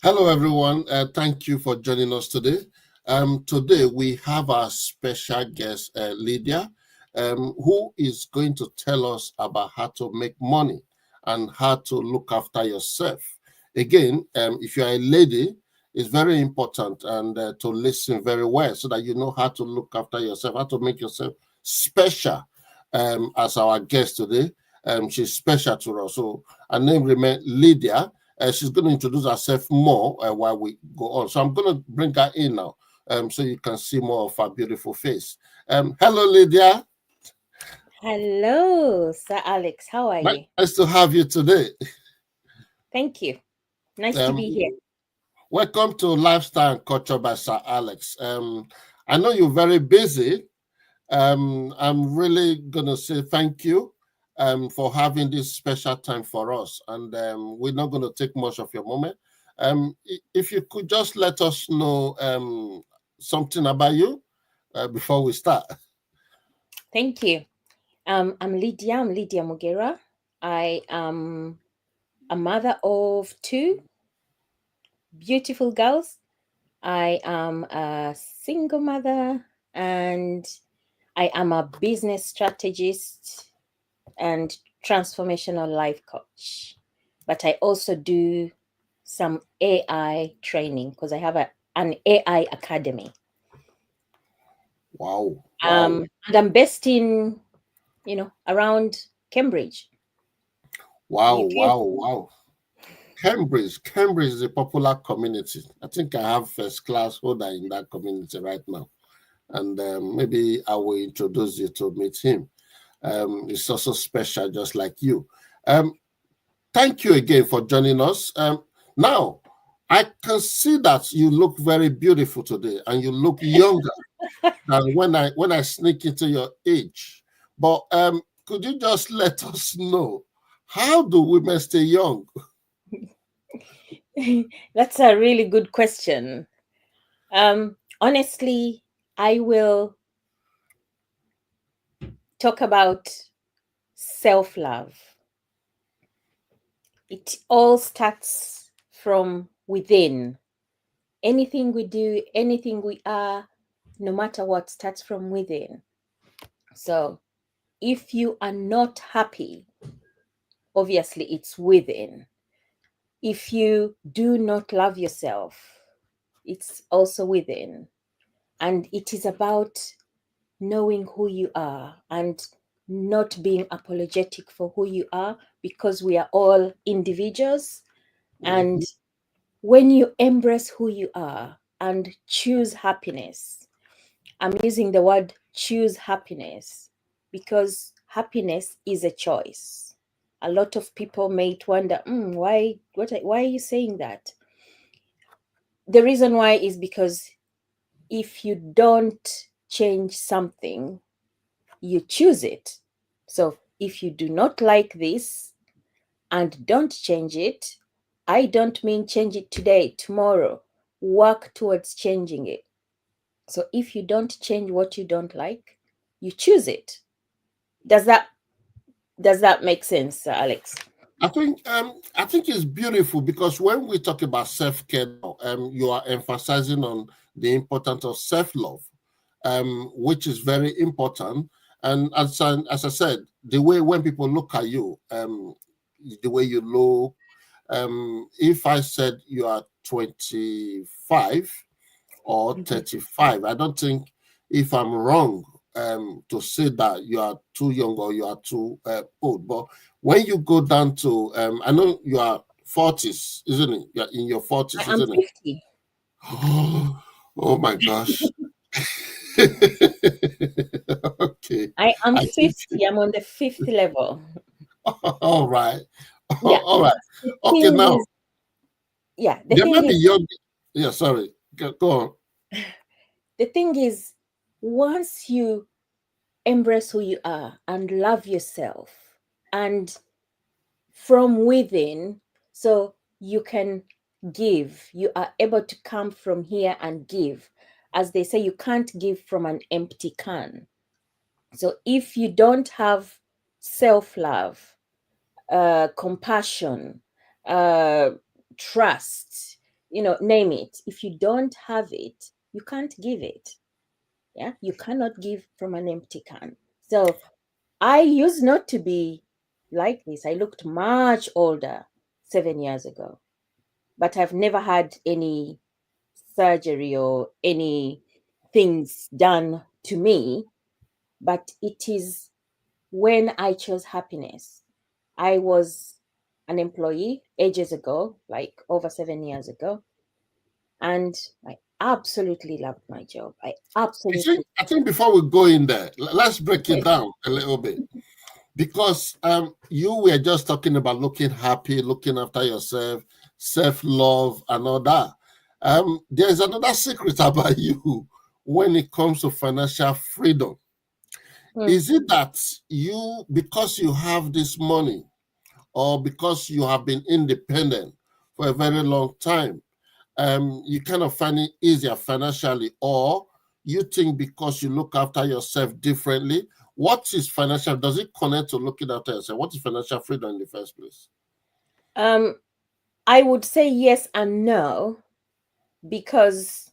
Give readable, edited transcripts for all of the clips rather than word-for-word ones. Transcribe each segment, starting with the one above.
Hello, everyone. Thank you for joining us today. Today, we have our special guest, Lydia, who is going to tell us about how to make money and how to look after yourself. Again, if you're a lady, it's very important and to listen very well so that you know how to look after yourself, how to make yourself special. As our guest today, she's special to us. So her name remains Lydia. She's going to introduce herself more while we go on. So I'm going to bring her in now so you can see more of her beautiful face. Hello, Lydia. Hello, Sir Alex. How are you? Nice to have you today. Thank you. Nice to Um, be here. Welcome to Lifestyle and Culture by Sir Alex. I know you're very busy. I'm really going to say thank you for having this special time for us. And we're not going to take much of your moment. If you could just let us know something about you before we start. Thank you. I'm Lydia. I'm Lydia Mugera. I am a mother of two beautiful girls. I am a single mother and I am a business strategist and transformational life coach. But I also do some AI training because I have an AI academy. Wow. Wow. And I'm based in, around Cambridge, Wow. UK. Wow. Wow. Cambridge is a popular community. I think I have first class holder in that community right now. And maybe I will introduce you to meet him. It's also special, just like you. Um, Thank you again for joining us. Now, I can see that you look very beautiful today, and you look younger than when I sneak into your age. But could you just let us know, how do women stay young? That's a really good question. Honestly, I will talk about self love. It all starts from within. Anything we do, anything we are, no matter what, starts from within. So if you are not happy, obviously it's within. If you do not love yourself, it's also within. And it is about knowing who you are and not being apologetic for who you are because we are all individuals. And Mhm. when you embrace who you are and choose happiness, I'm using the word choose happiness because happiness is a choice. A lot of people may wonder, why are you saying that? The reason why is because if you don't change something, you choose it. So if you do not like this and don't change it, I don't mean change it today, tomorrow. Work towards changing it. So if you don't change what you don't like, you choose it. Does that make sense, Alex? I think it's beautiful because when we talk about self-care now, you are emphasizing on the importance of self-love, which is very important. And as I said, the way when people look at you, the way you look, if I said you are 25 or Mhm. 35, I don't think if I'm wrong to say that you are too young or you are too old. But when you go down to, I know you are 40s, isn't it? You're in your 40s, I am isn't it? 50. Oh my gosh. Okay. I am I think, 50. I'm on the fifth level. all right. Yeah. All right. The Okay, thing now, is, yeah, there might be young. Yeah, sorry. Go on. the thing is, once you embrace who you are and love yourself and from within, so you can give, you are able to come from here and give. As they say, you can't give from an empty can. So if you don't have self love, compassion, uh, trust, name it. If you don't have it, you can't give it. Yeah, you cannot give from an empty can. So I used not to be like this. I looked much older 7 years ago, but I've never had any surgery or any things done to me. But it is when I chose happiness. I was an employee ages ago, like over 7 years ago, and I absolutely loved my job. I absolutely. I think before we go in there, let's break it Okay. down a little bit. Because you were just talking about looking happy, looking after yourself, self-love, and all that. There's another secret about you when it comes to financial freedom. Hmm. Is it that you, because you have this money, or because you have been independent for a very long time, you kind of find it easier financially, or you think because you look after yourself differently? What is financial? Does it connect to looking after yourself? What is financial freedom in the first place? Um, I would say yes and no, because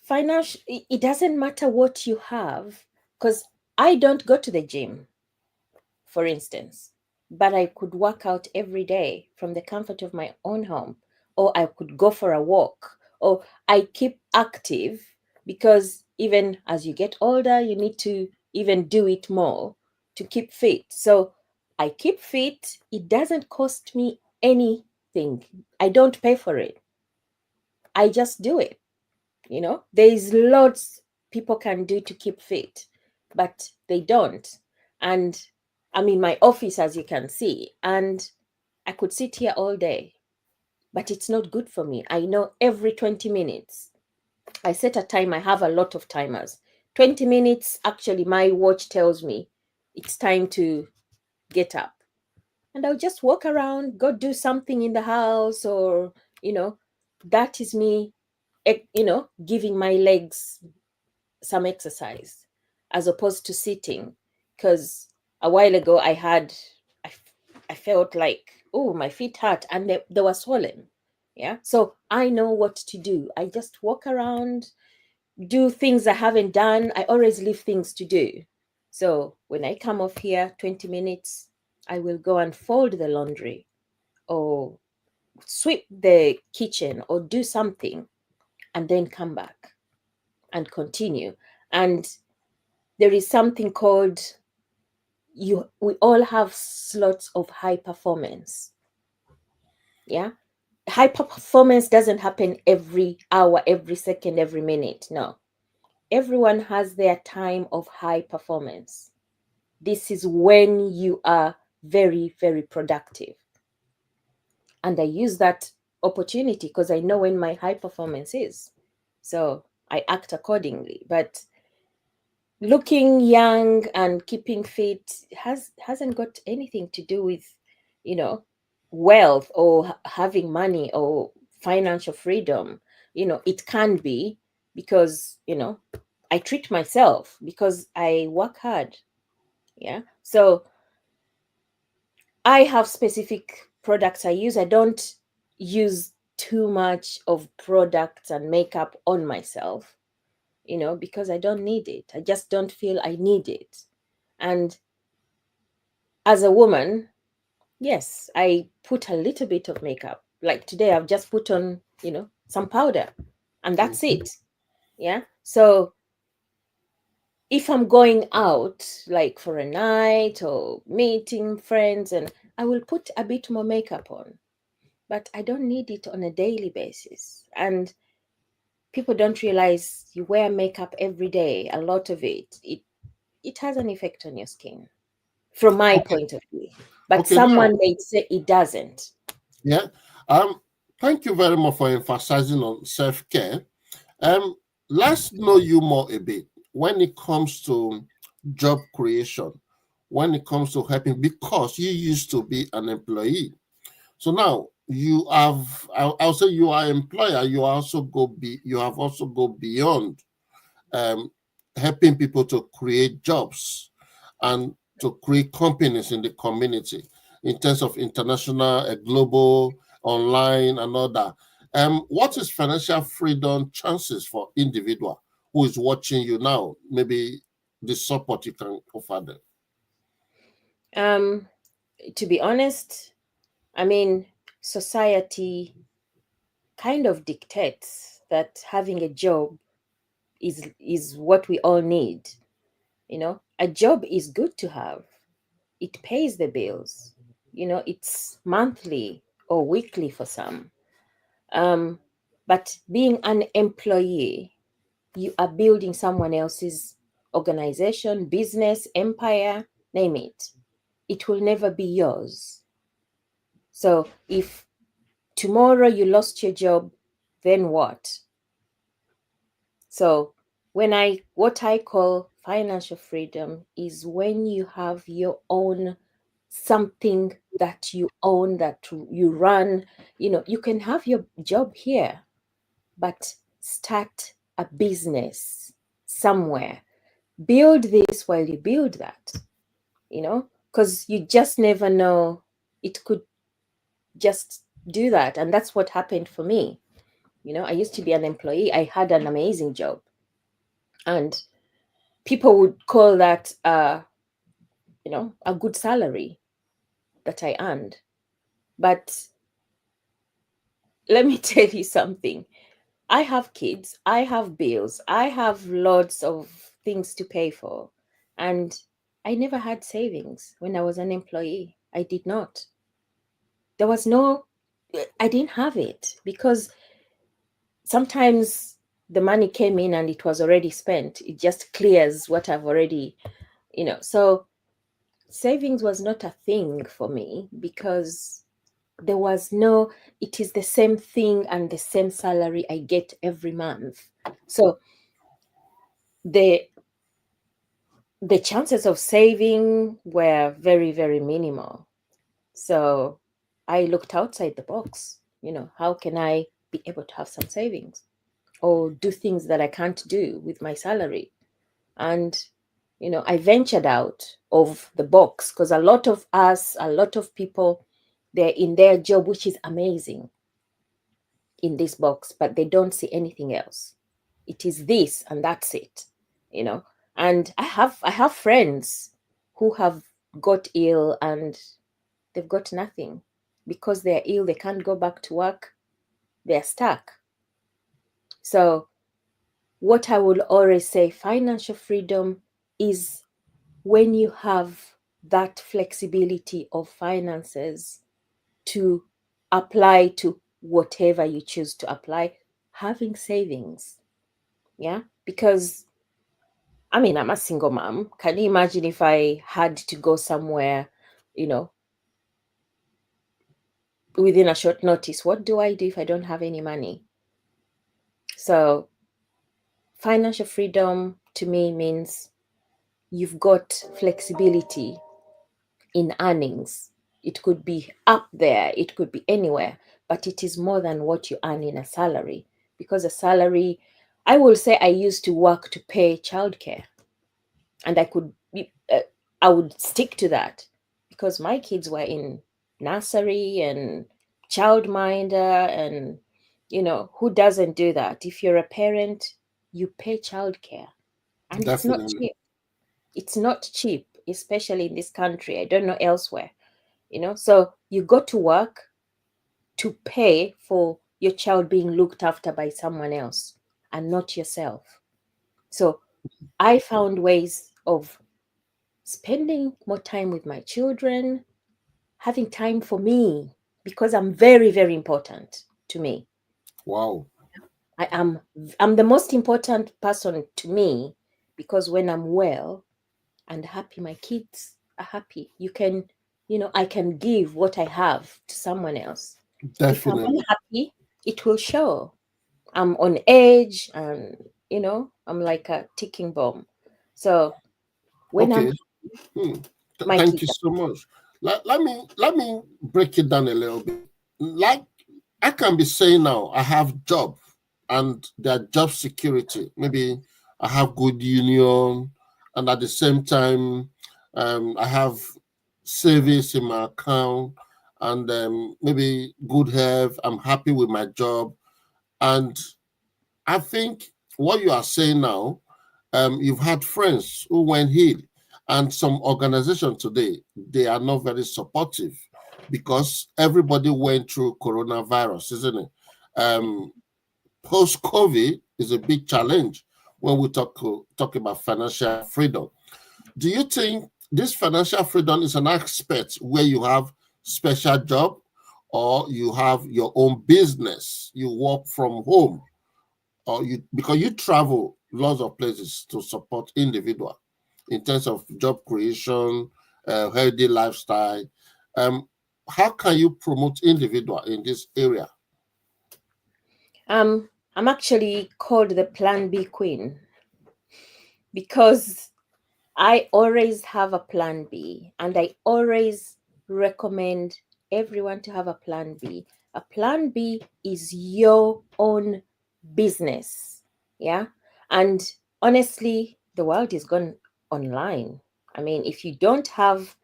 financial, it doesn't matter what you have, because I don't go to the gym, for instance, but I could work out every day from the comfort of my own home, or I could go for a walk, or I keep active, because even as you get older, you need to even do it more to keep fit. So I keep fit. It doesn't cost me anything. I don't pay for it. I just do it. There is lots people can do to keep fit, but they don't. And I'm in my office, as you can see, and I could sit here all day, but it's not good for me. I know every 20 minutes I set a time. I have a lot of timers. 20 minutes, actually, my watch tells me it's time to get up, and I'll just walk around, go do something in the house, or you know that is me, giving my legs some exercise, as opposed to sitting. Because a while ago I, I felt like, oh, my feet hurt, and they were swollen. Yeah, so I know what to do. I just walk around, do things I haven't done. I always leave things to do. So when I come off here, 20 minutes, I will go and fold the laundry, or sweep the kitchen, or do something, and then come back and continue. And there is something called, we all have slots of high performance. Yeah, high performance doesn't happen every hour, every second, every minute. No, everyone has their time of high performance. This is when you are very, very productive, and I use that opportunity because I know when my high performance is, so I act accordingly. But looking young and keeping fit hasn't got anything to do with, you know wealth, or having money, or financial freedom. It can be, because I treat myself, because I work hard. Yeah, so I have specific products I use. I don't use too much of products and makeup on myself, because I don't need it. I just don't feel I need it. And as a woman, yes, I put a little bit of makeup. Like today, I've just put on, some powder, and that's Mhm. it. Yeah. So if I'm going out, like for a night or meeting friends, and I will put a bit more makeup on, but I don't need it on a daily basis. And people don't realize you wear makeup every day, a lot of it has an effect on your skin, from my Okay, point of view. But okay, now, someone may say it doesn't. yeah. Thank you very much for emphasizing on self-care. Um, let's know you more a bit when it comes to job creation, when it comes to helping, because you used to be an employee. So now you have, I'll say you are employer, you have also go beyond um, helping people to create jobs and to create companies in the community in terms of international, global, online, and all that. What is financial freedom chances for individual who is watching you now? Maybe the support you can offer them. Um, to be honest, I mean, society kind of dictates that having a job is what we all need. You know, a job is good to have. It pays the bills. You know, it's monthly or weekly for some. Um, but being an employee, you are building someone else's organization, business, empire, name it. It will never be yours. So if tomorrow you lost your job, then what? So what I call financial freedom is when you have your own something that you own, that you run. You know, you can have your job here, but start a business somewhere. Build this while you build that, you know, because you just never know. It could just do that. And that's what happened for me. You know, I used to be an employee, I had an amazing job. And people would call that, you know, a good salary that I earned. But let me tell you something. I have kids, I have bills, I have lots of things to pay for. And I never had savings when I was an employee. I did not. There was no, I didn't have it because sometimes the money came in and it was already spent. It just clears what I've already, you know. So savings was not a thing for me because there was no, it is the same thing and the same salary I get every month. So the the chances of saving were very, very minimal. So I looked outside the box. You know, how can I be able to have some savings or do things that I can't do with my salary? And, you know, I ventured out of the box because a lot of us, a lot of people, they're in their job, which is amazing, in this box, but they don't see anything else. It is this and that's it, you know. And I have friends who have got ill and they've got nothing because they're ill, they can't go back to work, they're stuck. So what I will always say, financial freedom is when you have that flexibility of finances to apply to whatever you choose to apply, having savings. Yeah. Because I mean, I'm a single mom. Can you imagine if I had to go somewhere, you know, within a short notice? What do I do if I don't have any money? So, financial freedom to me means you've got flexibility in earnings. It could be up there, it could be anywhere, but it is more than what you earn in a salary. Because a salary, I will say I used to work to pay childcare, and I would stick to that because my kids were in nursery and childminder, and you know, who doesn't do that? If you're a parent, you pay childcare, and it's not Definitely. cheap. It's not cheap, especially in this country. I don't know elsewhere, you know. So you go to work to pay for your child being looked after by someone else and not yourself. So I found ways of spending more time with my children, having time for me, because I'm very, very important to me. Wow. I am I'm the most important person to me because when I'm well and happy, my kids are happy. You can, you know, I can give what I have to someone else. If I'm Definitely. unhappy, it will show. I'm on edge and, you know, I'm like a ticking bomb. So when I'm Okay. happy, Hmm. my Thank kids you are so much. Let me break it down a little bit. Like I can be saying now, I have job and their job security. Maybe I have good union, and at the same time, I have savings in my account, and maybe good health. I'm happy with my job. And I think what you are saying now, you've had friends who went ill, and some organizations today, they are not very supportive because everybody went through coronavirus, isn't it? Post-COVID is a big challenge when we talk about financial freedom. Do you think this financial freedom is an aspect where you have special job or you have your own business, you work from home, or you because you travel lots of places to support individual in terms of job creation, healthy lifestyle. Um, how can you promote individual in this area? I'm actually called the Plan B Queen because I always have a plan B, and I always recommend everyone to have a plan B. A plan B is your own business. Yeah. And honestly, the world is gone online. I mean, if you don't have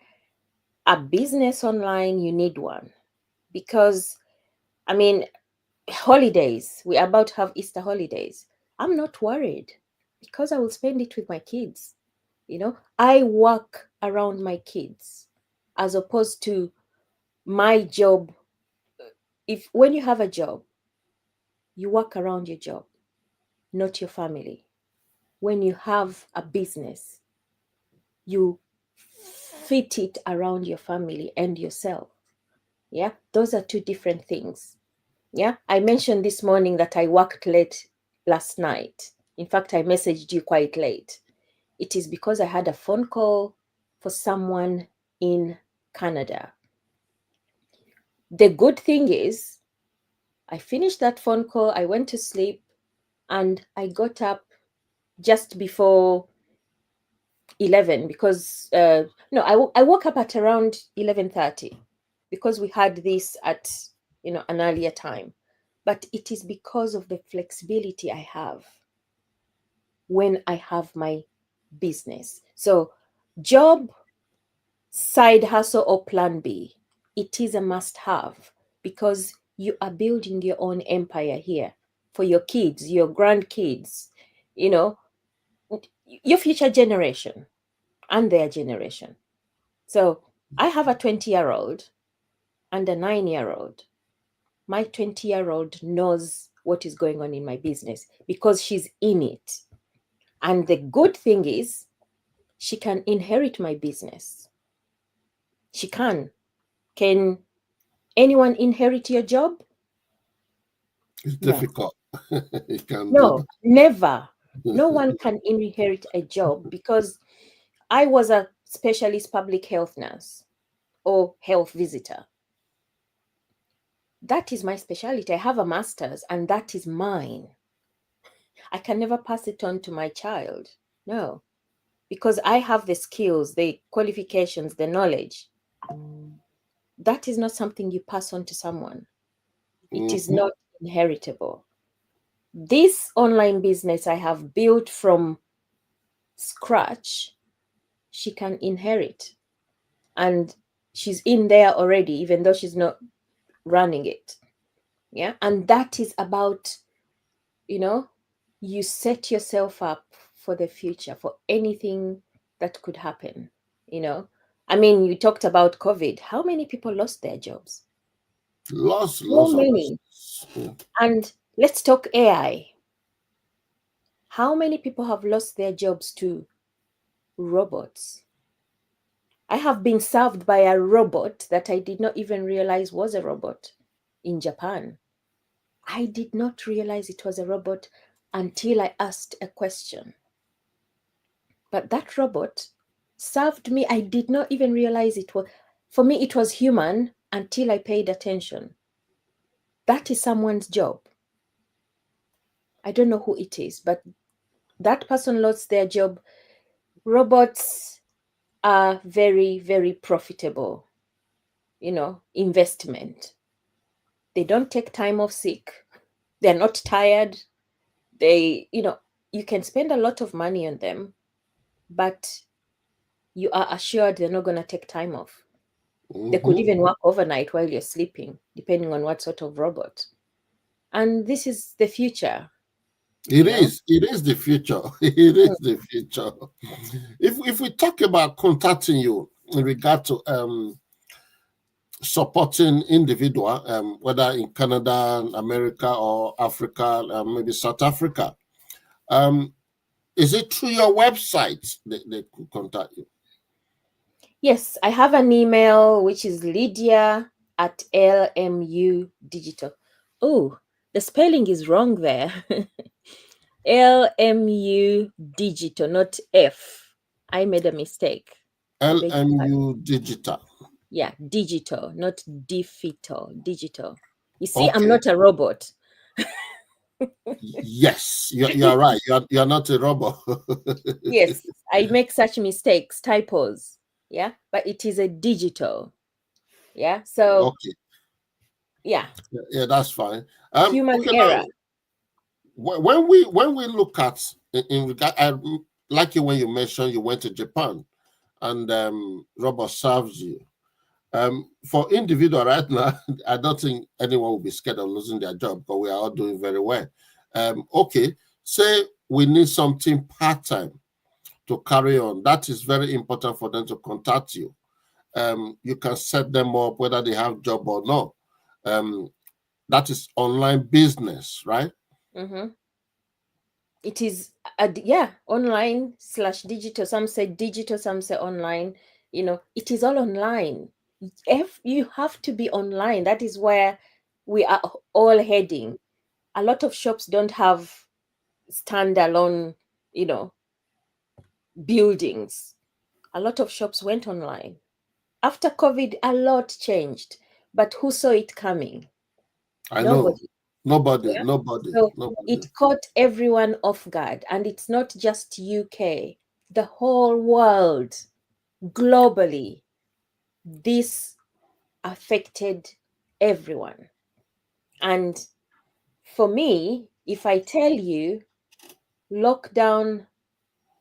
a business online, you need one because, I mean, holidays, we're about to have Easter holidays. I'm not worried because I will spend it with my kids. I work around my kids as opposed to my job. If when you have a job, you work around your job, not your family. When you have a business, you fit it around your family and yourself. Yeah, those are two different things. Yeah, I mentioned this morning that I worked late last night. In fact, I messaged you quite late. It is because I had a phone call for someone in Canada. The good thing is, I finished that phone call, I went to sleep, and I got up just before 11 because, no, I woke up at around 11:30 because we had this at, an earlier time. But it is because of the flexibility I have when I have my business. So, job, side hustle, or plan B, it is a must have because you are building your own empire here for your kids, your grandkids, you know, your future generation and their generation. So I have a 20-year-old and a 9-year-old. My 20-year-old knows what is going on in my business because she's in it. And the good thing is, she can inherit my business. She can. Can anyone inherit your job? It's No. difficult. You can do No, that. never. No one can inherit a job because I was a specialist public health nurse or health visitor. That is my specialty. I have a master's and that is mine. I can never pass it on to my child. No, because I have the skills, the qualifications, the knowledge. That is not something you pass on to someone. It is Mhm. not inheritable. This online business I have built from scratch, she can inherit. And she's in there already, even though she's not running it. Yeah. And that is about, you know, you set yourself up for the future, for anything that could happen. You know, I mean, you talked about COVID. How many people lost their jobs? So Lots of many. us. Yeah. And let's talk AI. How many people have lost their jobs to robots? I have been served by a robot that I did not even realize was a robot in Japan. I did not realize it was a robot until I asked a question. But that robot served me. I did not even realize it was, for me, it was human until I paid attention. That is someone's job. I don't know who it is, but that person lost their job. Robots are very, very profitable, investment. They don't take time off sick. They're not tired. You can spend a lot of money on them, but you are assured they're not going to take time off. They could Mhm. even work overnight while you're sleeping, depending on what sort of robot. And this is the future, It you know. is. It is the future. It is the future. If we talk about contacting you in regard to supporting individual, whether in Canada, America, or Africa, maybe South Africa, um, is it through your website they could contact you? Yes, I have an email which is Lydia at LMU Digital. Oh, the spelling is wrong there. LMU Digital, not F. I made a mistake. I beg your pardon. LMU Digital. Yeah, digital, not digital. Digital. You see, I'm Okay. not a robot. Yes, you're right. You're not a robot. Yes, I make such mistakes, typos. Yeah, but it is a digital. Yeah, so Okay. yeah, Yeah, that's fine. human Okay, now error. when we look at in regard, I like you when you mentioned you went to Japan and robot serves you. For individual right now, I don't think anyone will be scared of losing their job, but we are all doing very well. Okay, say we need something part time to carry on. That is very important for them to contact you. You can set them up whether they have job or not. Um, that is online business, right? Mm-hmm. It is yeah, online slash digital. Some say digital, some say online. It is all online. If you have to be online, that is where we are all heading. A lot of shops don't have standalone, you know, buildings. A lot of shops went online. After COVID, a lot changed. But who saw it coming? I know. Nobody. Nobody, Yeah. nobody, So nobody. it caught everyone off guard. And it's not just UK, the whole world, globally, this affected everyone. And for me, if I tell you, lockdown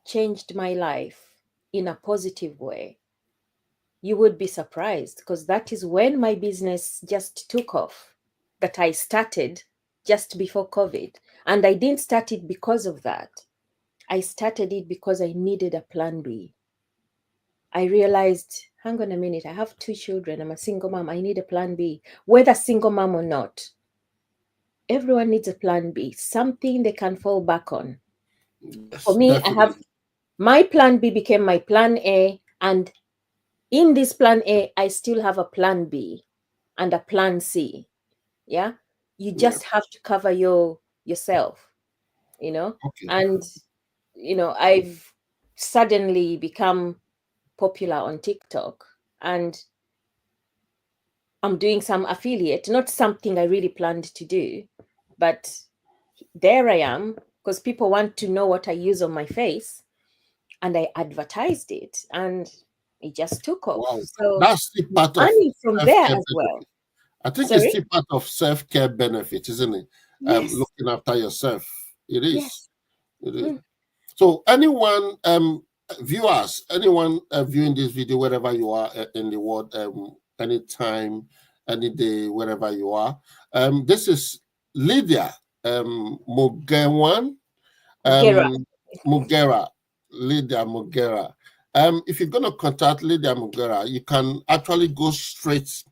changed my life in a positive way, you would be surprised because that is when my business just took off, that I started just before COVID. And I didn't start it because of that. I started it because I needed a plan B. I realized, hang on a minute, I have two children, I'm a single mom, I need a plan B. Whether single mom or not, everyone needs a plan B, something they can fall back on. For Yes, me, I have definitely. my plan B became my plan A, and in this plan A, I still have a plan B and a plan C. Yeah. You Yeah. just have to cover yourself, Okay. and I've suddenly become popular on TikTok, and I'm doing some affiliate, not something I really planned to do, but there I am because people want to know what I use on my face, and I advertised it, and it just took off. Wow. So That's still part of earning from there self-care as well. benefit. I think it's Sorry? still part of self-care benefit, isn't it? Yes. Looking after yourself. It is. Yes. It is. Mm. So anyone, viewers, anyone viewing this video, wherever you are in the world, anytime, any day, wherever you are, this is Lydia Mugewan, Gera. um, Mugera, Lydia Mugera. If you're going to contact Lydia Mugera, you can actually go straight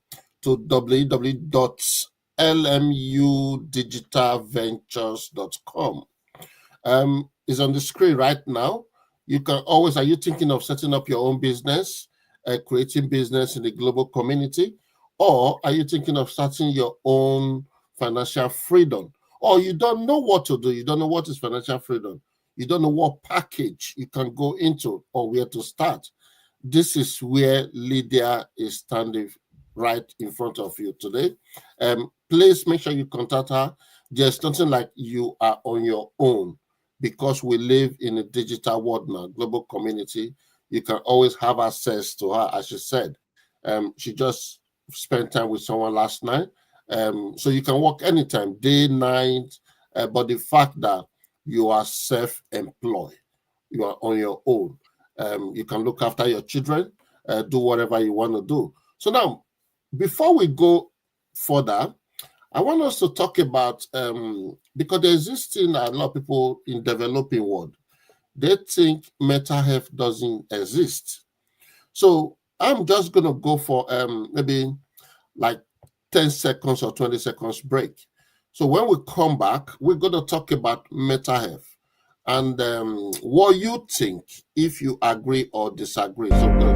to www.lmudigitalventures.com. Is on the screen right now. You can always, are you thinking of setting up your own business, creating business in the global community? Or are you thinking of starting your own financial freedom? Or you don't know what to do, you don't know what is financial freedom, you don't know what package you can go into or where to start. This is where Lydia is standing right in front of you today. Please make sure you contact her. There's nothing like you are on your own because we live in a digital world now, global community. You can always have access to her, as she said. She just spent time with someone last night. So you can work anytime, day, night. But the fact that you are self-employed, you are on your own. You can look after your children, do whatever you want to do. So now, before we go further, I want us to talk about because there exists in a lot of people in developing world, they think mental health doesn't exist. So I'm just gonna go for maybe like 10 seconds or 20 seconds break. So when we come back, we're gonna talk about mental health and what you think, if you agree or disagree. So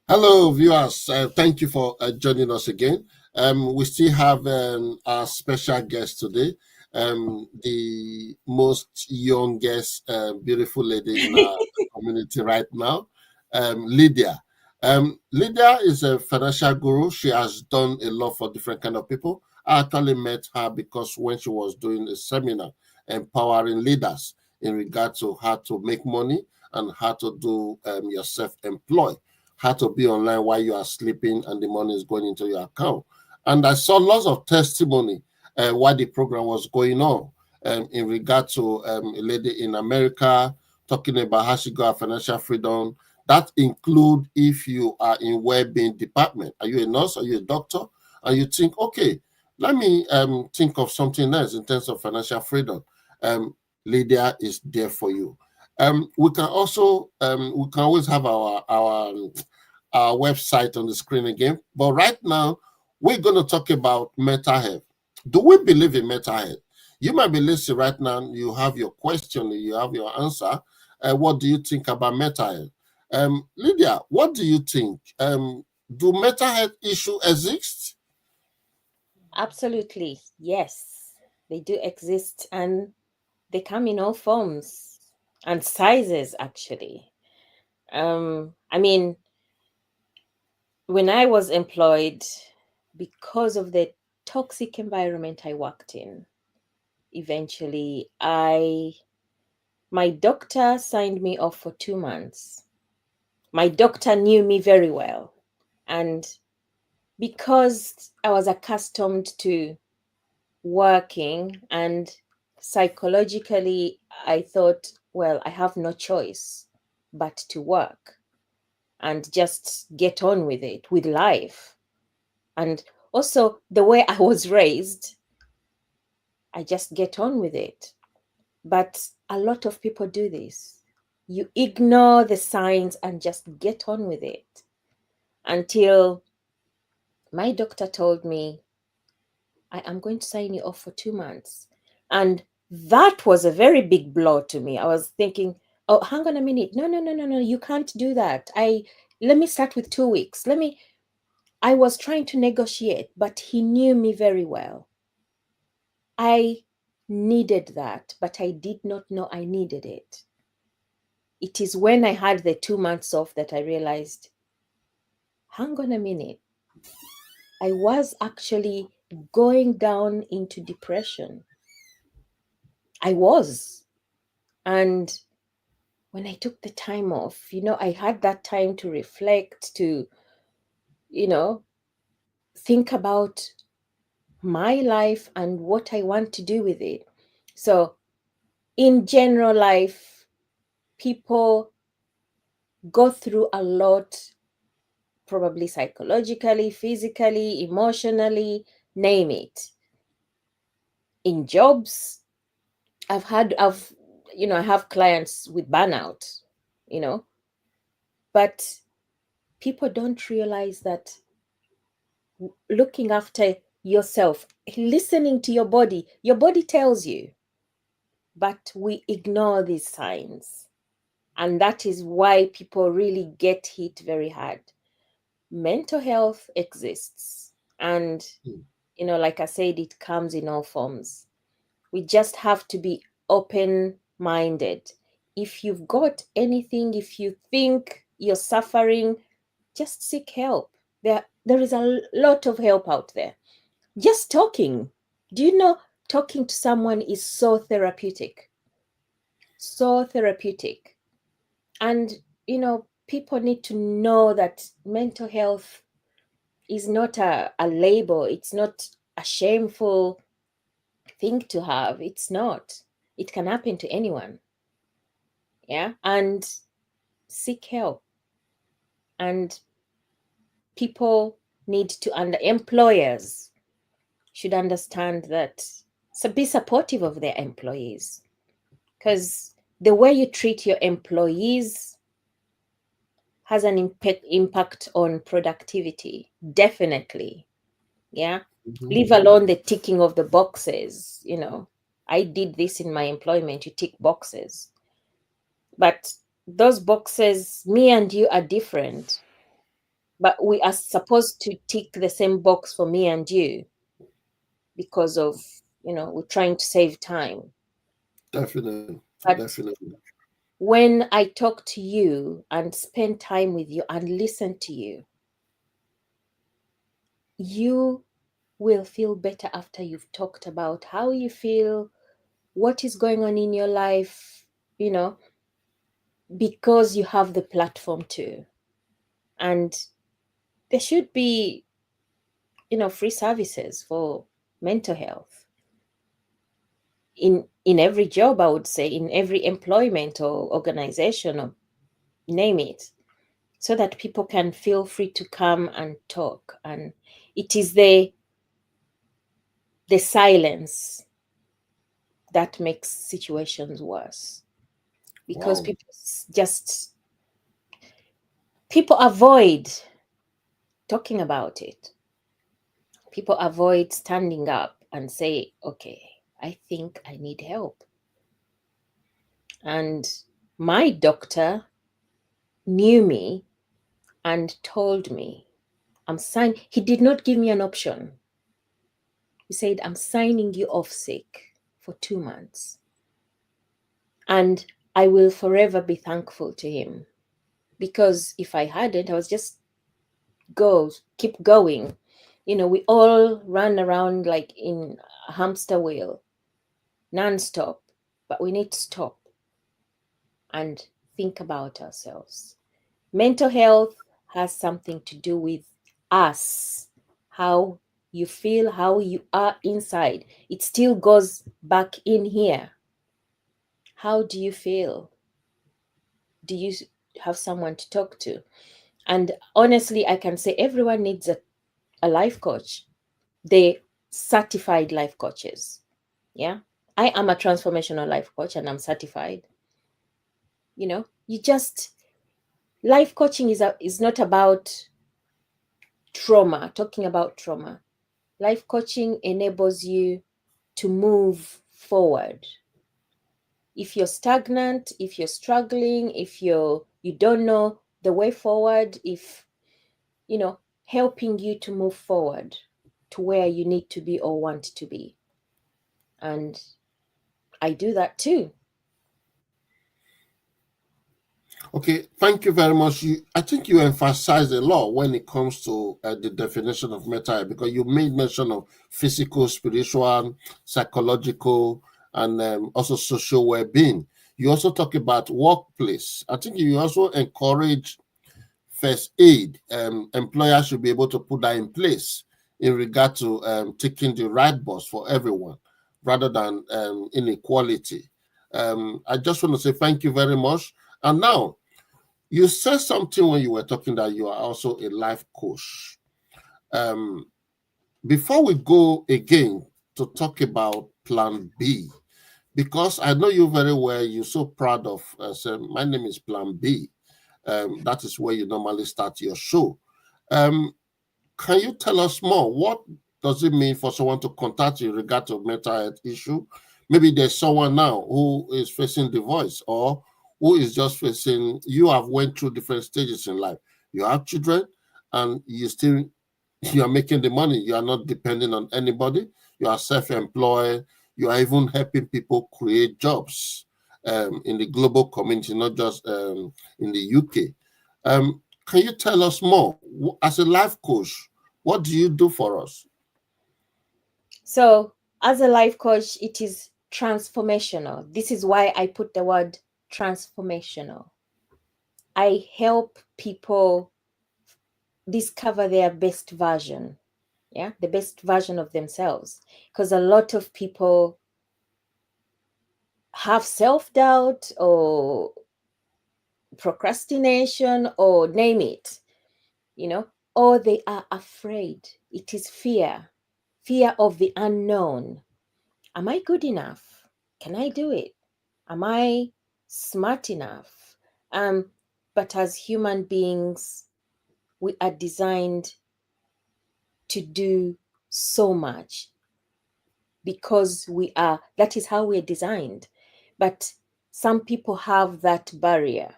hello, viewers. Thank you for joining us again. We still have our special guest today, the most youngest, beautiful lady in our community right now, Lydia. Lydia is a financial guru. She has done a lot for different kind of people. I actually met her because when she was doing a seminar empowering leaders in regard to how to make money and how to do your self-employed, how to be online while you are sleeping and the money is going into your account. And I saw lots of testimony while the program was going on in regard to a lady in America talking about how she got financial freedom. That include if you are in well-being department. Are you a nurse? Are you a doctor? And you think, okay, let me think of something else in terms of financial freedom. Lydia is there for you. We can also we can always have our website on the screen again. But right now, we're going to talk about mental health. Do we believe in mental health? You might be listening right now. You have your question. You have your answer. What do you think about mental health? Lydia, what do you think? Do mental health issues exist? Absolutely, yes, they do exist, and they come in all forms and sizes, actually. I mean, when I was employed, because of the toxic environment I worked in, eventually my doctor signed me off for 2 months. My doctor knew me very well. And because I was accustomed to working, and psychologically, I thought, well, I have no choice but to work and just get on with it, with life. And also, the way I was raised, I just get on with it. But a lot of people do this. You ignore the signs and just get on with it until my doctor told me, I am going to sign you off for 2 months. And that was a very big blow to me. I was thinking, oh, hang on a minute. No, no, no, no, no. You can't do that. Let me start with 2 weeks. I was trying to negotiate, but he knew me very well. I needed that, but I did not know I needed it. It is when I had the 2 months off that I realized, hang on a minute. I was actually going down into depression. I was. And when I took the time off, I had that time to reflect, to, you know, think about my life and what I want to do with it. So, in general life, people go through a lot, probably psychologically, physically, emotionally, name it. In jobs, I've I have clients with burnout, you know, but people don't realize that looking after yourself, listening to your body tells you, but we ignore these signs. And that is why people really get hit very hard. Mental health exists. And, like I said, it comes in all forms. We just have to be open minded. If you've got anything, if you think you're suffering, just seek help. There is a lot of help out there. Just talking. Do you know talking to someone is so therapeutic? So therapeutic. And, people need to know that mental health is not a label. It's not a shameful thing to have. It's not. It can happen to anyone. Yeah. And seek help. And people need to employers should understand that. So be supportive of their employees, because the way you treat your employees has an impact on productivity, definitely. Yeah. Mhm. Leave alone the ticking of the boxes. I did this in my employment, you tick boxes, but those boxes, me and you, are different, but we are supposed to tick the same box for me and you, because of, we're trying to save time. Definitely, But definitely. when I talk to you and spend time with you and listen to you, you will feel better after you've talked about how you feel, what is going on in your life, you know, because you have the platform to. And there should be, free services for mental health in every job, I would say, in every employment or organization, or name it, so that people can feel free to come and talk. And it is the silence that makes situations worse, because Wow. just people avoid talking about it. People avoid standing up and say, okay, I think I need help. And my doctor knew me and told me, he did not give me an option. He said, I'm signing you off sick for 2 months. And I will forever be thankful to him, because if I hadn't, I was just keep going. We all run around like in a hamster wheel, non-stop, but we need to stop and think about ourselves. Mental health has something to do with us, how you feel, how you are inside. It still goes back in here. How do you feel? Do you have someone to talk to? And honestly, I can say everyone needs a life coach. They certified life coaches. Yeah. I am a transformational life coach and I'm certified. You just life coaching is not about talking about trauma. Life coaching enables you to move forward. If you're stagnant, if you're struggling, if you don't know the way forward, if helping you to move forward to where you need to be or want to be. And I do that too. Okay, thank you very much. I think you emphasize a lot when it comes to the definition of mental health, because you made mention of physical, spiritual, psychological, and also social well-being. You also talk about workplace. I think you also encourage first aid. Employers should be able to put that in place in regard to taking the right bus for everyone rather than inequality. I just want to say thank you very much. And now, you said something when you were talking that you are also a life coach. Um, Before we go again to talk about Plan B, because I know you very well, you're so proud of. My name is Plan B. That is where you normally start your show. Um, can you tell us more? What does it mean for someone to contact you in regard to mental health issue? Maybe there's someone now who is facing divorce, or who is just facing, you have went through different stages in life. You have children and you are making the money. You are not depending on anybody. You are self-employed. You are even helping people create jobs in the global community, not just in the UK. Can you tell us more? As a life coach, what do you do for us? So, as a life coach, it is transformational. This is why I put the word transformational. I help people discover their best version, yeah, the best version of themselves. Because a lot of people have self doubt or procrastination or name it, you know, or they are afraid. It is fear of the unknown. Am I good enough? Can I do it? Am I smart enough? Um, but as human beings, we are designed to do so much because that is how we're designed. But some people have that barrier.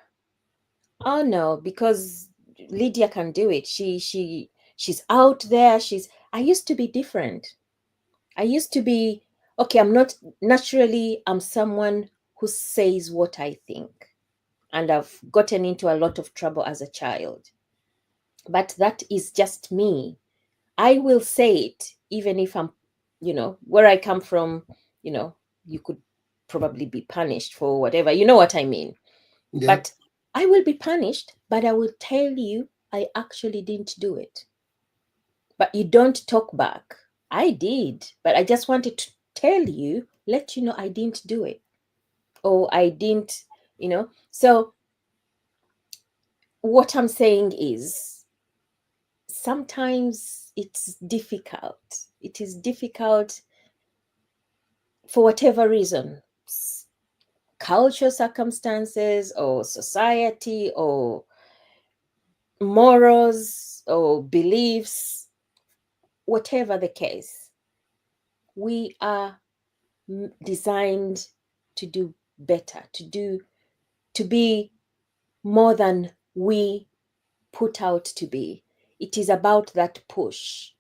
Oh no, because Lydia can do it. She's out there. I used to be different. I used to be, okay, I'm not naturally, I'm someone who says what I think. And I've gotten into a lot of trouble as a child. But that is just me. I will say it, even if I'm, where I come from, you know, you could probably be punished for whatever. You know what I mean? Yeah. But I will be punished, but I will tell you I actually didn't do it. But you don't talk back. I did, but I just wanted to tell you, let you know I didn't do it. Or I didn't, you know. So what I'm saying is sometimes it's difficult. It is difficult for whatever reason, cultural circumstances or society or morals or beliefs, whatever the case, we are designed to do better, to be more than we put out to be. It is about that push,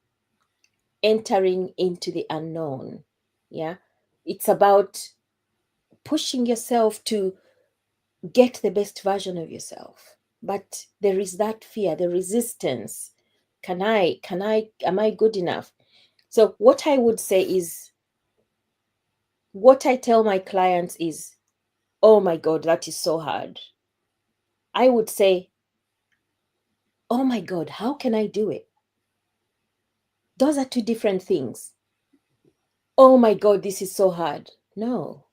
entering into the unknown. Yeah. It's about pushing yourself to get the best version of yourself. But there is that fear, the resistance. Am I good enough? So, what I would say is, what I tell my clients is, oh my God, that is so hard. I would say, oh my God, how can I do it? Those are two different things. Oh my God, this is so hard. No.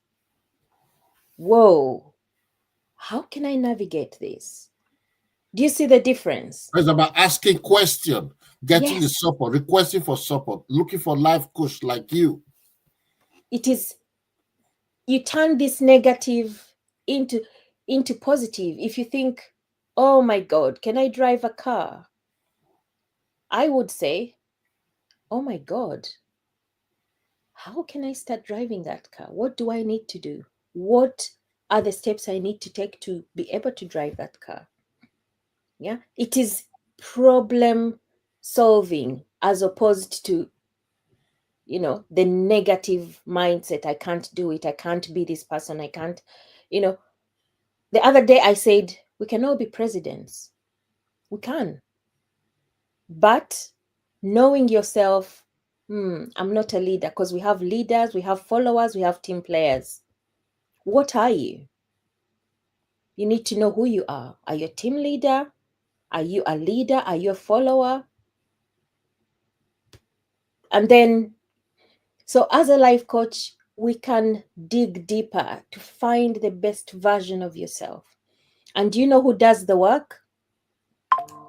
Whoa, how can I navigate this? Do you see the difference? It's about asking question, getting the Yes, support, requesting for support, looking for life coach like you. it is. You turn this negative into positive. If you think, oh my God, can I drive a car? I would say, oh my God, how can I start driving that car? What do I need to do? What are the steps I need to take to be able to drive that car? Yeah, it is problem solving as opposed to, the negative mindset. I can't do it. I can't be this person. I can't, you know. The other day I said, we can all be presidents. We can. But knowing yourself, I'm not a leader, because we have leaders, we have followers, we have team players. What are you? You need to know who you are. Are you a team leader? Are you a leader? Are you a follower? And then, so as a life coach, we can dig deeper to find the best version of yourself. And do you know who does the work?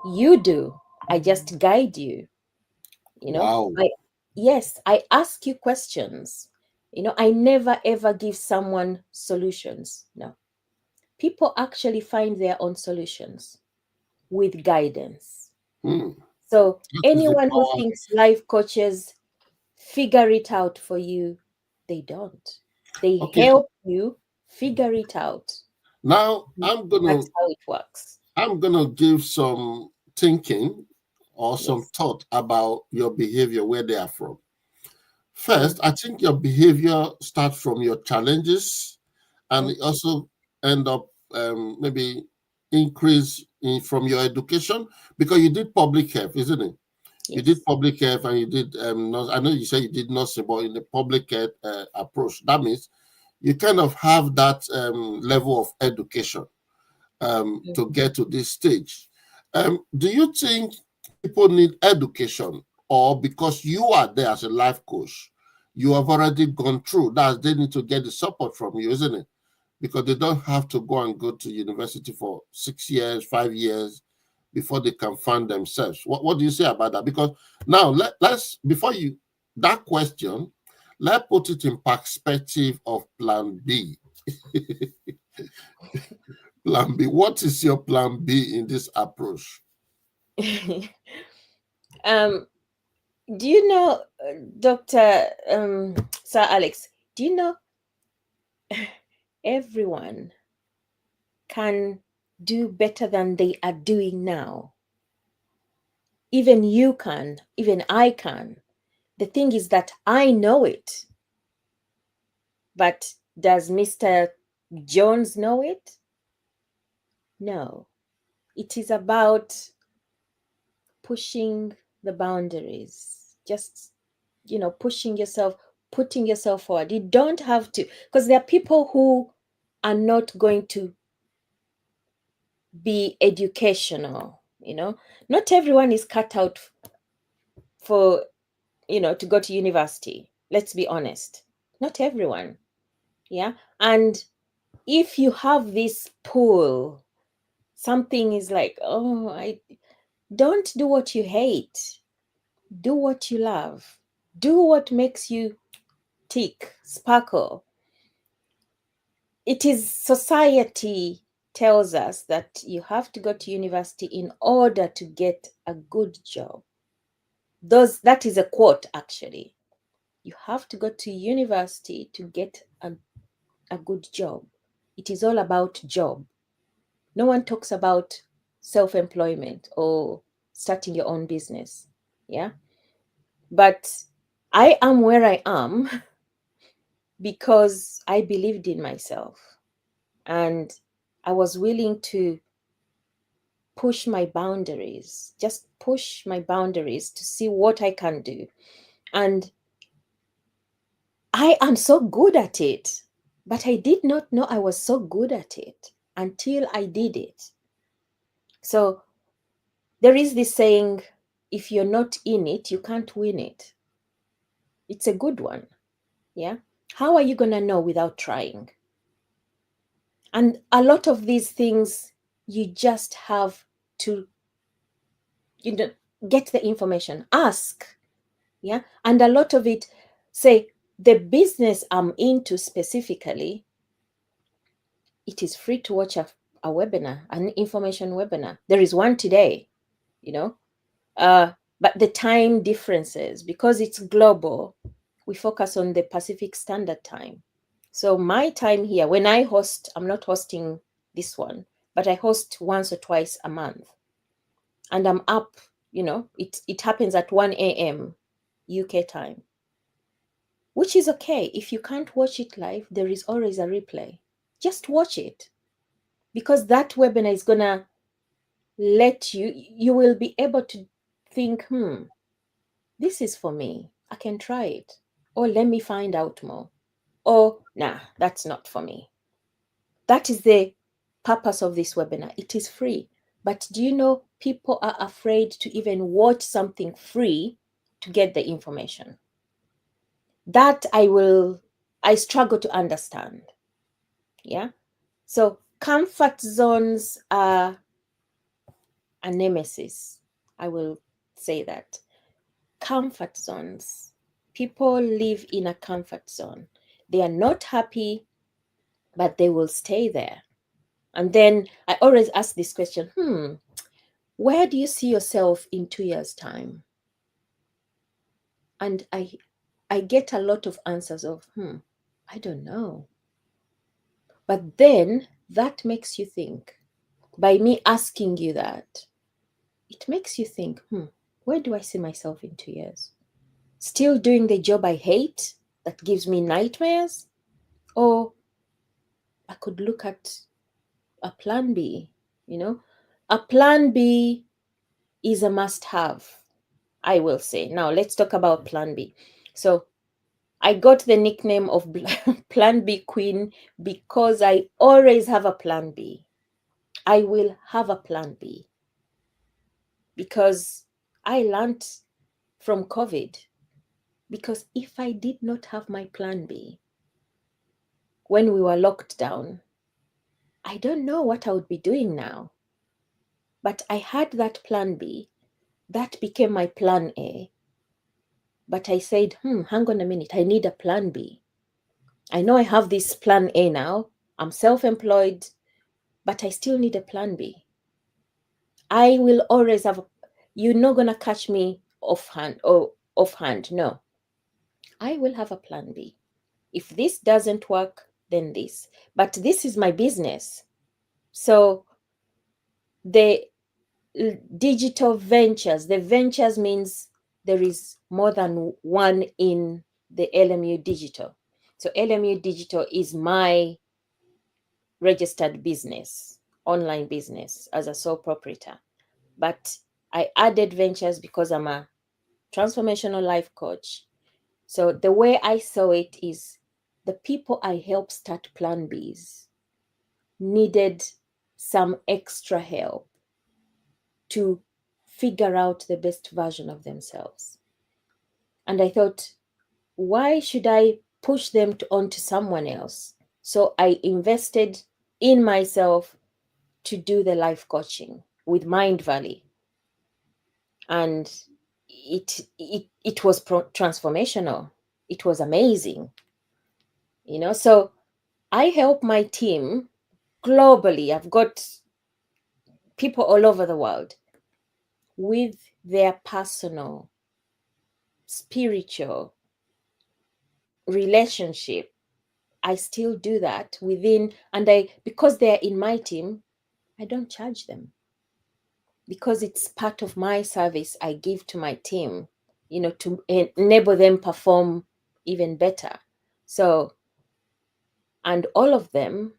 You do. I just guide you. You know, Wow. I yes, I ask you questions. I never ever give someone solutions. No. People actually find their own solutions with guidance. Hmm. So That is the anyone who power. thinks life coaches figure it out for you, they don't. They Okay. help you figure it out. Now I'm gonna That's how it works. I'm gonna give some thinking or some Yes. thought about your behavior, where they are from. Mm, First, I think your behavior starts from your challenges, and mm, it also end up maybe increase from your education? Because you did public health, isn't it? You did Yes. public health and you did I know you said you did nursing, but in the public health approach, that means you kind of have that level of education to get to this stage. Do you think people need education, or because you are there as a life coach, you have already gone through that, they need to get the support from you, isn't it? Because they don't have to go to university for 6 years, 5 years before they can find themselves. What do you say about that? Because now let's before you that question, let's put it in perspective of plan B. Plan B. What is your plan B in this approach? um, do you know, Dr. Sir Alex, do you know everyone can do better than they are doing now? Even you can, even I can. The thing is that I know it, but does Mr. Jones know it? No. It is about pushing the boundaries, just, pushing yourself, putting yourself forward. You don't have to, because there are people who are not going to be educational. Not everyone is cut out for, to go to university. Let's be honest. Not everyone. Yeah. And if you have this pull, something is like, oh, I don't do what you hate. Do what you love. Do what makes you tick, sparkle. It is society tells us that you have to go to university in order to get a good job. That is a quote, actually. You have to go to university to get a good job. It is all about job. No one talks about self-employment or starting your own business. Yeah. But I am where I am because I believed in myself and I was willing to push my boundaries, just push my boundaries to see what I can do. And I am so good at it, but I did not know I was so good at it until I did it. So there is this saying, if you're not in it, you can't win it. It's a good one. Yeah. How are you going to know without trying? And a lot of these things, you just have to, you know, get the information, ask. Yeah. And a lot of it, say, the business I'm into specifically, it is free to watch a webinar, an information webinar. There is one today, you know, but the time differences, because it's global, we focus on the Pacific Standard Time. So my time here, when I host, I'm not hosting this one, but I host once or twice a month. And I'm up, it happens at 1 a.m. UK time, which is okay. If you can't watch it live, there is always a replay. Just watch it, because that webinar is gonna let you will be able to think, this is for me. I can try it. Or let me find out more. Or, nah, that's not for me. That is the purpose of this webinar. It is free. But do you know people are afraid to even watch something free to get the information? That I struggle to understand. Yeah. So comfort zones are a nemesis. I will say that. Comfort zones. People live in a comfort zone. They are not happy, but they will stay there. And then I always ask this question, where do you see yourself in 2 years' time? And I get a lot of answers of, I don't know. But then that makes you think. By me asking you that, it makes you think, where do I see myself in 2 years? Still doing the job I hate that gives me nightmares? Or I could look at a plan B, you know? A plan B is a must have, I will say. Now, let's talk about plan B. So, I got the nickname of Plan B Queen because I always have a plan B. I will have a plan B because I learned from COVID. Because if I did not have my plan B when we were locked down, I don't know what I would be doing now. But I had that plan B. That became my plan A. But I said, hang on a minute, I need a plan B. I know I have this plan A now. I'm self employed, but I still need a plan B. I will always have, you're not going to catch me offhand or offhand. No, I will have a plan B. If this doesn't work, then this. But this is my business. So the digital ventures, the ventures means there is more than one in the LMU Digital. So LMU Digital is my registered business, online business as a sole proprietor. But I added ventures because I'm a transformational life coach. So the way I saw it is the people I help start Plan Bs needed some extra help to figure out the best version of themselves. And I thought, why should I push them onto someone else? So I invested in myself to do the life coaching with Mind Valley. And it was transformational. It was amazing. So I help my team globally. I've got people all over the world with their personal, spiritual relationship. I still do that within, and because they're in my team, I don't charge them because it's part of my service I give to my team, to enable them perform even better. So, and all of them,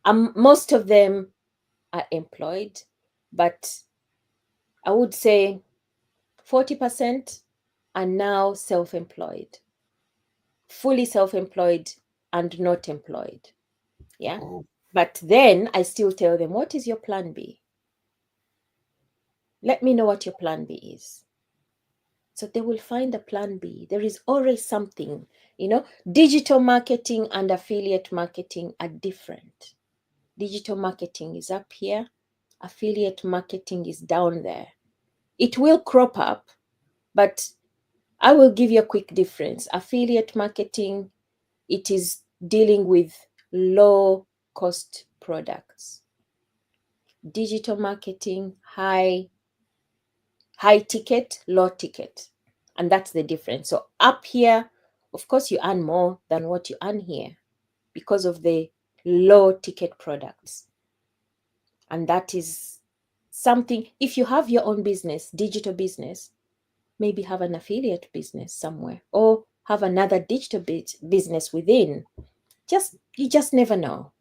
most of them are employed, but I would say 40% are now self-employed, fully self-employed and not employed. Yeah. Oh, But then I still tell them, what is your plan B? Let me know what your plan B is. So they will find a plan B. There is always something, digital marketing and affiliate marketing are different. Digital marketing is up here, affiliate marketing is down there. It will crop up, but I will give you a quick difference. Affiliate marketing, it is dealing with low cost products. Digital marketing, high ticket, low ticket. And that's the difference. So up here, of course, you earn more than what you earn here because of the low ticket products. And that is something, if you have your own business, digital business, maybe have an affiliate business somewhere or have another digital business within. You just never know.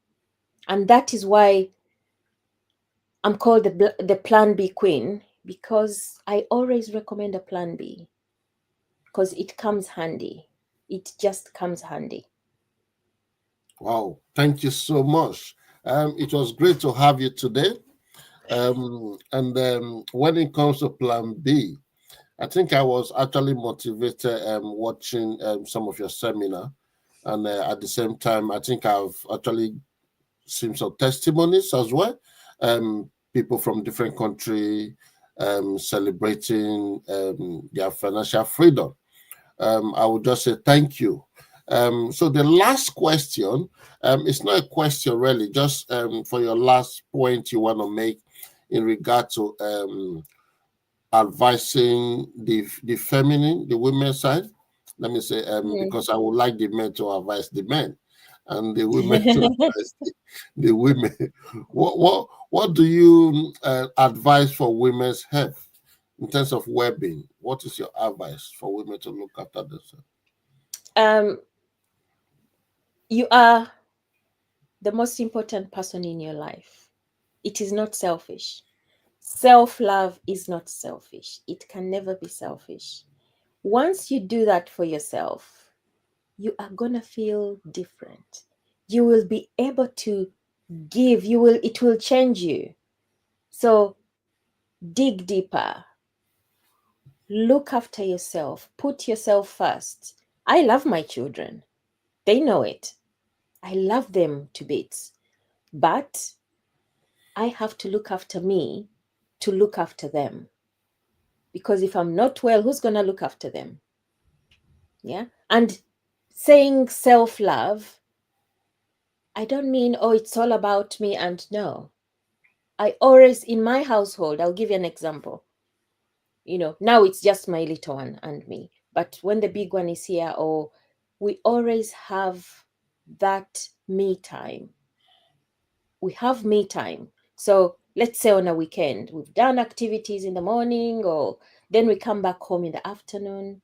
And that is why I'm called the Plan B Queen, because I always recommend a Plan B because it comes handy. It just comes handy. wow. Thank you so much. It was great to have you today. And when it comes to Plan B, I think I was actually motivated watching some of your seminar. And at the same time, I think I've actually seen some testimonies as well. People from different countries celebrating their financial freedom. I would just say thank you. So the last question, it's not a question really, just for your last point you want to make in regard to advising the feminine, the women's side. Let me say, because I would like the men to advise the men, and the women to advise the women. What do you advise for women's health in terms of well-being? What is your advice for women to look after themselves? um, you are the most important person in your life. It is not selfish. Self-love is not selfish. It can never be selfish. Once you do that for yourself, you are going to feel different. You will be able to give. It will change you. So dig deeper. Look after yourself. Put yourself first. I love my children. They know it. I love them to bits. But I have to look after me to look after them. Because if I'm not well, who's going to look after them? Yeah. And saying self-love, I don't mean, oh, it's all about me. And no, I always, in my household, I'll give you an example. Now it's just my little one and me. But when the big one is here, we always have that me time. We have me time. So let's say on a weekend, we've done activities in the morning, or then we come back home in the afternoon.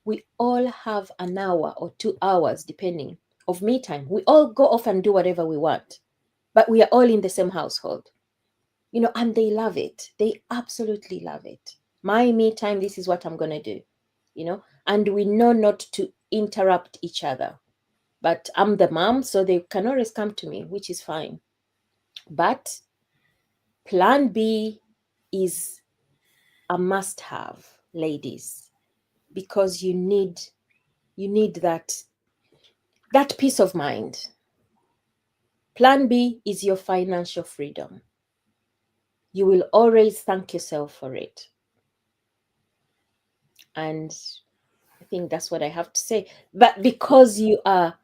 We all have an hour or 2 hours, depending, of me time. We all go off and do whatever we want, but we are all in the same household, and they love it. They absolutely love it. My me time, this is what I'm going to do, and we know not to interrupt each other. But I'm the mom, so they can always come to me, which is fine. But plan B is a must-have, ladies, because you need that peace of mind. Plan B is your financial freedom. You will always thank yourself for it. And I think that's what I have to say. But because you are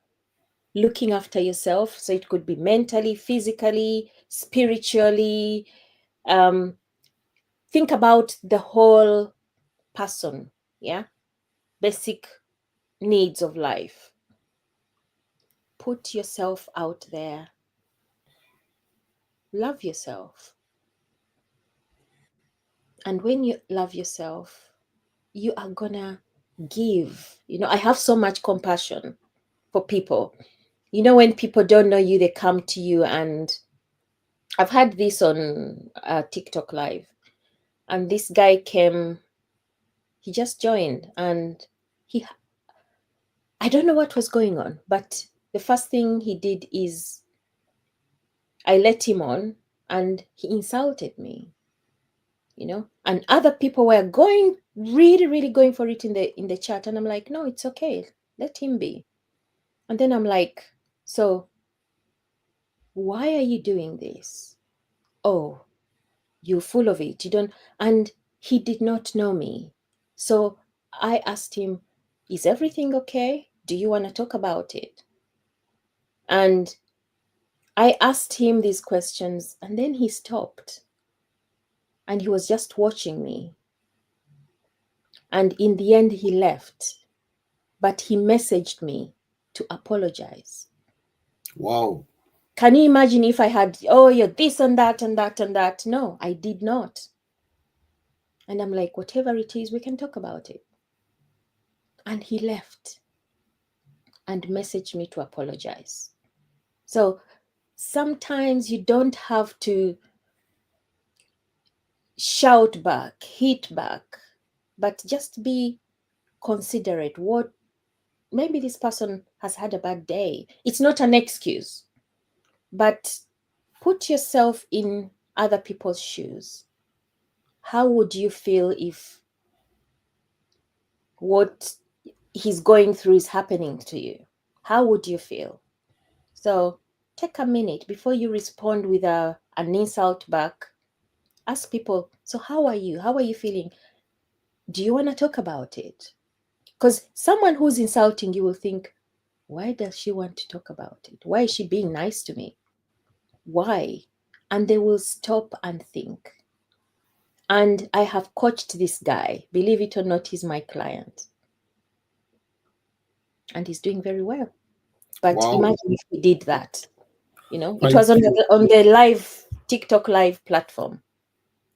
looking after yourself, so it could be mentally, physically, spiritually, think about the whole person, yeah? Basic needs of life. Put yourself out there. Love yourself. And when you love yourself, you are gonna give. I have so much compassion for people. When people don't know you, they come to you, and I've had this on TikTok live, and this guy came, he just joined, and I don't know what was going on, but the first thing he did is I let him on, and he insulted me, and other people were going, really, really going for it in the chat, and I'm like, no, it's okay, let him be. And then I'm like, so why are you doing this? Oh, you're full of it. You don't. And he did not know me. So I asked him, is everything okay? Do you want to talk about it? And I asked him these questions, and then he stopped. And he was just watching me. And in the end, he left. But he messaged me to apologize. Wow. Can you imagine if I had, oh, you're this and that and that and that? No, I did not. And I'm like, whatever it is, we can talk about it. And he left and messaged me to apologize. So sometimes you don't have to shout back, hit back, but just be considerate. Maybe this person has had a bad day. It's not an excuse, but put yourself in other people's shoes. How would you feel if what he's going through is happening to you? How would you feel? So take a minute before you respond with an insult back. Ask people, so how are you? How are you feeling? Do you want to talk about it? Because someone who's insulting you will think, why does she want to talk about it? Why is she being nice to me? Why? And they will stop and think. And I have coached this guy. Believe it or not, he's my client. And he's doing very well. But Wow. imagine if he did that. It Thank was on you. the live TikTok live platform.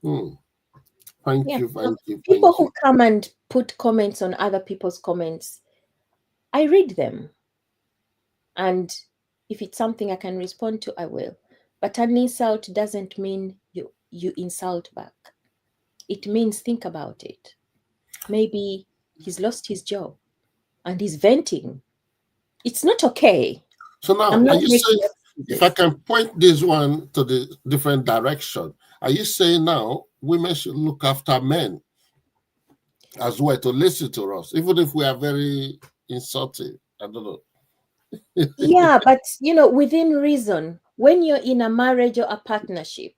Thank Yeah. you. So Thank you. people Thank who you. come and put comments on other people's comments, I read them. And if it's something I can respond to, I will. But an insult doesn't mean you insult back. It means think about it. Maybe he's lost his job and he's venting. It's not okay. So now, I'm are not you making saying, if I excuses. can point this one to the different direction, are you saying now women should look after men as well to listen to us, even if we are very insulting? I don't know. Yeah, but within reason, when you're in a marriage or a partnership,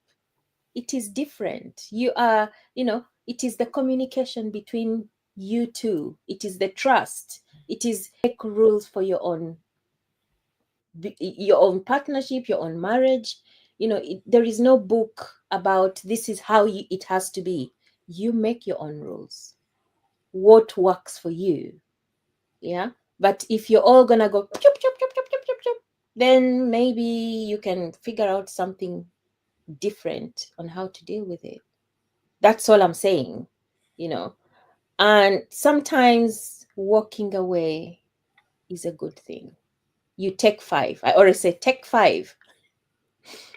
it is different. It is the communication between you two. It is the trust. It is make rules for your own partnership, your own marriage. There is no book about this is how it has to be. You make your own rules. What works for you? Yeah. But if you're all gonna go chup, chup, chup, chup, chup, chup, chup, then maybe you can figure out something different on how to deal with it. That's all I'm saying, you know. And sometimes walking away is a good thing. You take five. I always say take five.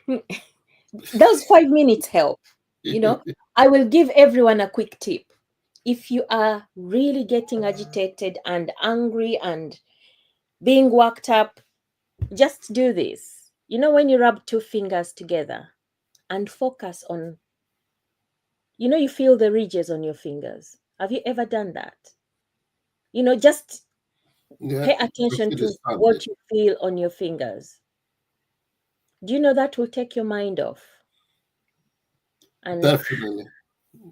Those 5 minutes help. You know, I will give everyone a quick tip. If you are really getting agitated and angry and being worked up, just do this. When you rub two fingers together and focus on, you feel the ridges on your fingers. Have you ever done that? Just Yeah, pay I attention feel the to sound. what you feel on your fingers. Do you know that will take your mind off and Definitely,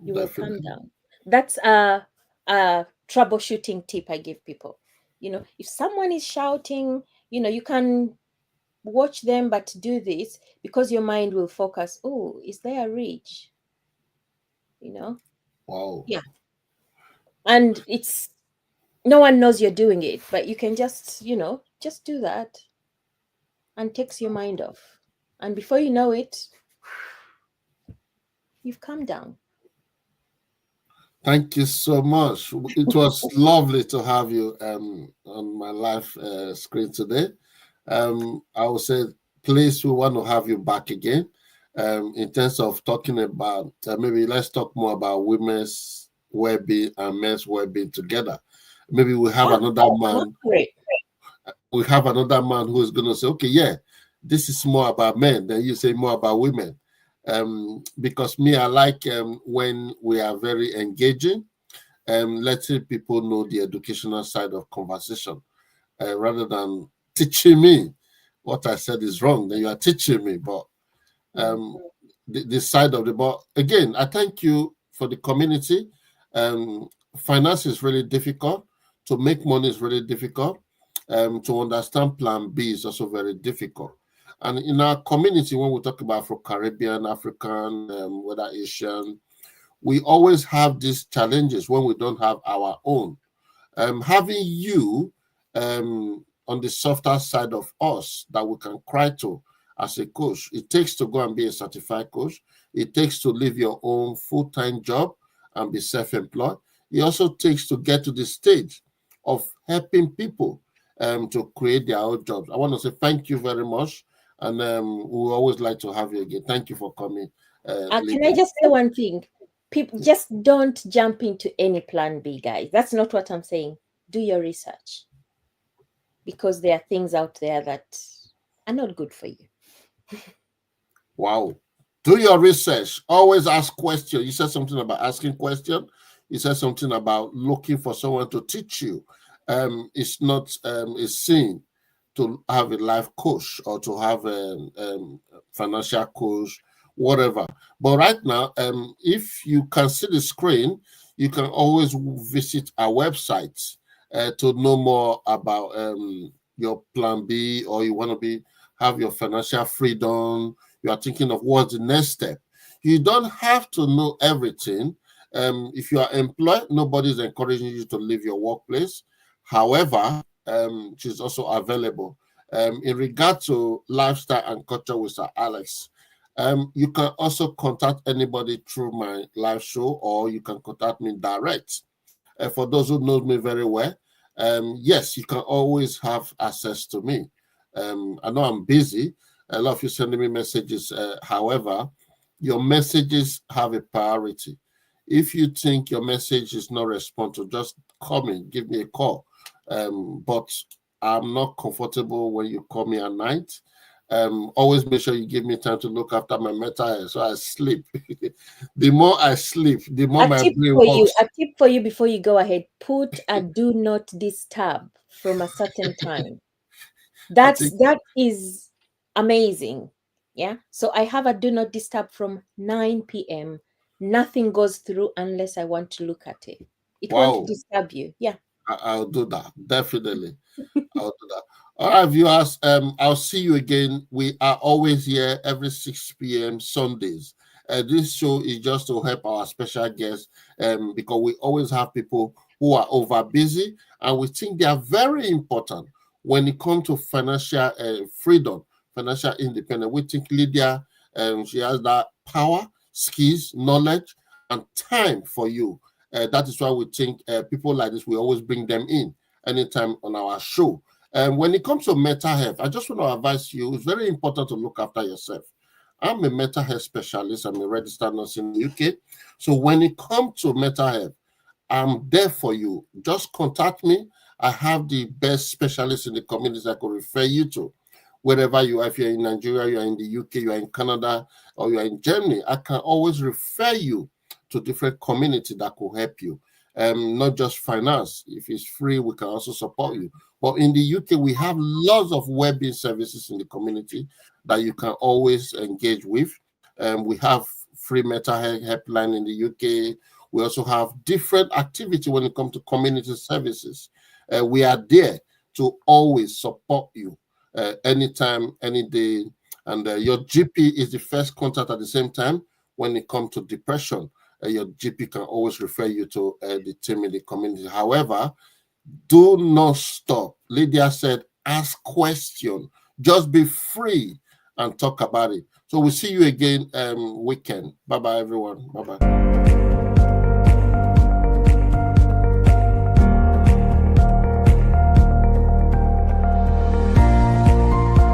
you will calm definitely. down? That's a troubleshooting tip I give people. If someone is shouting, you can watch them, but do this because your mind will focus. Oh, is there a ridge? You know? Wow. Yeah. And it's no one knows you're doing it, but you can just do that and takes your mind off. And before you know it, you've calmed down. Thank you so much. It was lovely to have you on my live screen today. I would say, please, we want to have you back again. In terms of talking about, maybe let's talk more about women's well-being and men's well-being together. Maybe we have Yeah, another I'm up man. for it. We have another man who is going to say, okay, yeah, this is more about men. Then you say more about women. Because me, I like when we are very engaging, letting people know the educational side of conversation rather than teaching me what I said is wrong. Then you are teaching me, but Mm. um, the side of the. But again, I thank you for the community. Um, Finance is really difficult. To make money is really difficult. To understand Plan B is also very difficult. And in our community, when we talk about Afro Caribbean, African, whether Asian, we always have these challenges when we don't have our own. Having you on the softer side of us that we can cry to as a coach, it takes to go and be a certified coach. It takes to leave your own full-time job and be self-employed. It also takes to get to the stage of helping people to create their own jobs. I want to say thank you very much. And we always like to have you again. Thank you for coming, Can I Lydia. just say one thing? People just don't jump into any plan B, guys. That's not what I'm saying. Do your research because there are things out there that are not good for you. Wow. Do your research. Always ask questions. You said something about asking questions. You said something about looking for someone to teach you. It's not a sin to have a life coach or to have a financial coach, whatever. But right now, if you can see the screen, you can always visit our website to know more about your plan B, or you want to have your financial freedom. You are thinking of what's the next step. You don't have to know everything. If you are employed, nobody's encouraging you to leave your workplace. However, she's also available. In regard to lifestyle and culture with Sir Alex, you can also contact anybody through my live show, or you can contact me direct. For those who know me very well, yes, you can always have access to me. I know I'm busy, A lot of you sending me messages. However, your messages have a priority. If you think your message is not responsive, just call me, give me a call. But I'm not comfortable when you call me at night. Always make sure you give me time to look after my mental health so I sleep. The more I sleep, the more my brain works. A tip for you before you go ahead, put a do not disturb from a certain time. I think, That is amazing. Yeah. So I have a do not disturb from 9 p.m. Nothing goes through unless I want to look at it. It won't wow, disturb you. Yeah. I'll do that. Definitely. I'll do that. All right, viewers. I'll see you again. We are always here every 6 p.m. Sundays. This show is just to help our special guests, because we always have people who are over busy, and we think they are very important when it comes to financial freedom, financial independence. We think Lydia, she has that power, skills, knowledge, and time for you. That is why we think people like this, we always bring them in anytime on our show. And when it comes to mental health, I just want to advise you, it's very important to look after yourself. I'm a mental health specialist. I'm a registered nurse in the UK. So when it comes to mental health, I'm there for you. Just contact me. I have the best specialists in the community I could refer you to. Wherever you are, if you're in Nigeria, you're in the UK, you're in Canada, or you're in Germany, I can always refer you to different community that could help you. Not just finance. If it's free, we can also support you. But in the UK, we have lots of well-being services in the community that you can always engage with. We have free mental health helpline in the UK. We also have different activity when it comes to community services. We are there to always support you anytime, any day. And your GP is the first contact at the same time when it comes to depression. Your GP can always refer you to the team in the community. However, do not stop. Lydia said, ask question. Just be free and talk about it. So we'll see you again weekend. Bye-bye, everyone. Bye-bye.